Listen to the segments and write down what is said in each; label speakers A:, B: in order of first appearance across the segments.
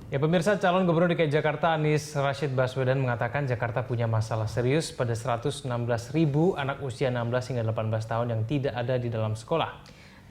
A: Ya pemirsa, calon gubernur DKI Jakarta Anies Rashid Baswedan mengatakan Jakarta punya masalah serius pada 116.000 anak usia 16 hingga 18 tahun yang tidak ada di dalam sekolah.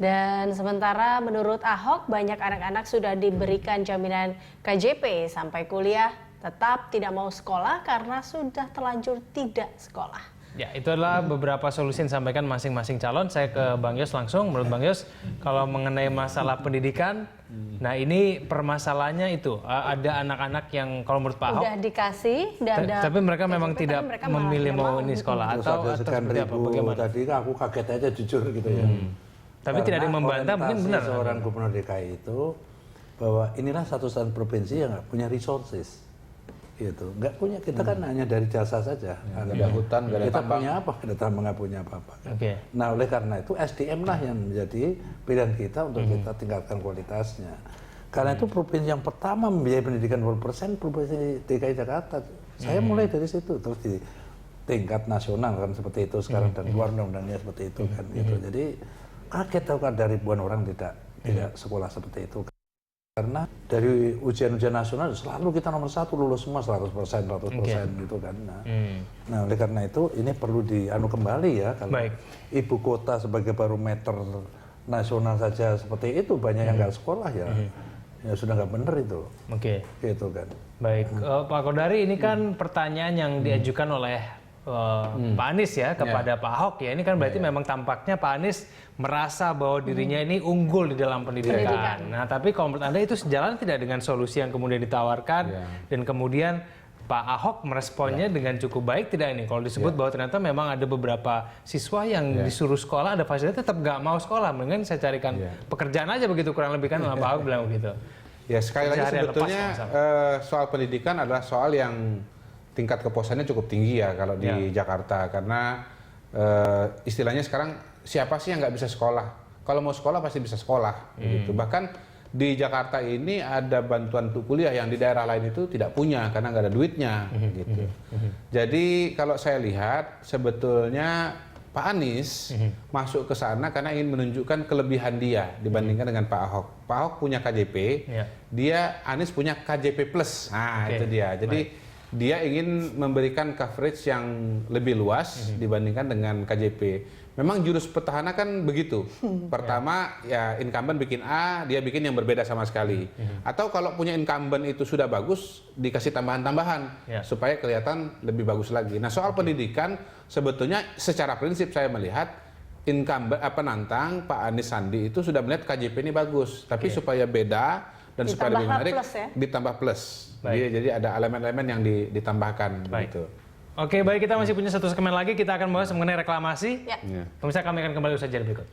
B: Dan sementara menurut Ahok, banyak anak-anak sudah diberikan jaminan KJP sampai kuliah tetap tidak mau sekolah karena sudah terlanjur tidak sekolah.
A: Ya, itu adalah beberapa solusi yang disampaikan masing-masing calon. Saya ke Bang Yos langsung. Menurut Bang Yos, kalau mengenai masalah pendidikan, nah ini permasalahannya itu ada anak-anak yang kalau menurut Pak Ahok
B: udah dikasih,
A: tapi mereka memang tidak memilih mau ini sekolah atau seperti apa? Bagaimana?
C: Tadi aku kaget aja jujur gitu ya.
A: Tapi tidak ada yang membantah, mungkin benar.
C: Seorang gubernur DKI itu bahwa inilah satu-satunya provinsi yang nggak punya resources. Gitu. Nggak punya, kita kan hanya dari jasa saja.
D: Nggak ada hutan, nggak ada
C: kita
D: tambang.
C: punya apa? Kita tambang nggak punya apa-apa. Kan?
A: Okay.
C: Nah oleh karena itu SDM lah yang menjadi pilihan kita untuk kita tingkatkan kualitasnya. Karena itu provinsi yang pertama membiayai pendidikan 0% provinsi DKI Jakarta. Saya mulai dari situ, terus di tingkat nasional kan seperti itu sekarang dan luar undang-undangnya seperti itu kan. Gitu. Jadi kaget tahu kan dari ribuan orang tidak sekolah seperti itu. Karena dari ujian-ujian nasional selalu kita nomor 1 lulus semua 100% gitu kan. Nah, oleh karena itu ini perlu dianu kembali ya kalau ibu kota sebagai barometer nasional saja seperti itu banyak yang nggak sekolah ya. Ya sudah nggak benar itu.
A: Oke.
C: Gitu kan.
A: Baik, Pak Kodari, ini kan pertanyaan yang diajukan oleh Pak Anies ya kepada Pak Ahok ya. Ini kan berarti memang tampaknya Pak Anies merasa bahwa dirinya ini unggul di dalam pendidikan. Nah, tapi kalau menurut Anda itu sejalan tidak dengan solusi yang kemudian ditawarkan dan kemudian Pak Ahok meresponnya dengan cukup baik tidak ini? Kalau disebut bahwa ternyata memang ada beberapa siswa yang disuruh sekolah, ada fasilitas tetap nggak mau sekolah. Mendingan saya carikan pekerjaan aja begitu kurang lebih kan Pak Ahok bilang begitu.
D: Ya sekali lagi sebetulnya soal pendidikan adalah soal yang tingkat kepuasannya cukup tinggi ya kalau di Jakarta karena istilahnya sekarang siapa sih yang nggak bisa sekolah? Kalau mau sekolah pasti bisa sekolah, gitu. Bahkan di Jakarta ini ada bantuan untuk kuliah yang di daerah lain itu tidak punya karena nggak ada duitnya, gitu. Jadi kalau saya lihat sebetulnya Pak Anies masuk ke sana karena ingin menunjukkan kelebihan dia dibandingkan dengan Pak Ahok. Pak Ahok punya KJP, Anies punya KJP plus. Nah itu dia. Jadi dia ingin memberikan coverage yang lebih luas dibandingkan dengan KJP. Memang jurus petahana kan begitu. Pertama ya incumbent bikin A, dia bikin yang berbeda sama sekali. Atau kalau punya incumbent itu sudah bagus, dikasih tambahan-tambahan supaya kelihatan lebih bagus lagi. Nah soal pendidikan sebetulnya secara prinsip saya melihat incumbent penantang Pak Anies Sandi itu sudah melihat KJP ini bagus. Tapi supaya beda dan supaya lebih menarik ditambah plus. Jadi ada elemen-elemen yang ditambahkan begitu.
A: Oke, baik, kita masih punya satu segmen lagi, kita akan bahas mengenai reklamasi. Pemirsa, kami akan kembali usaha jeda berikut.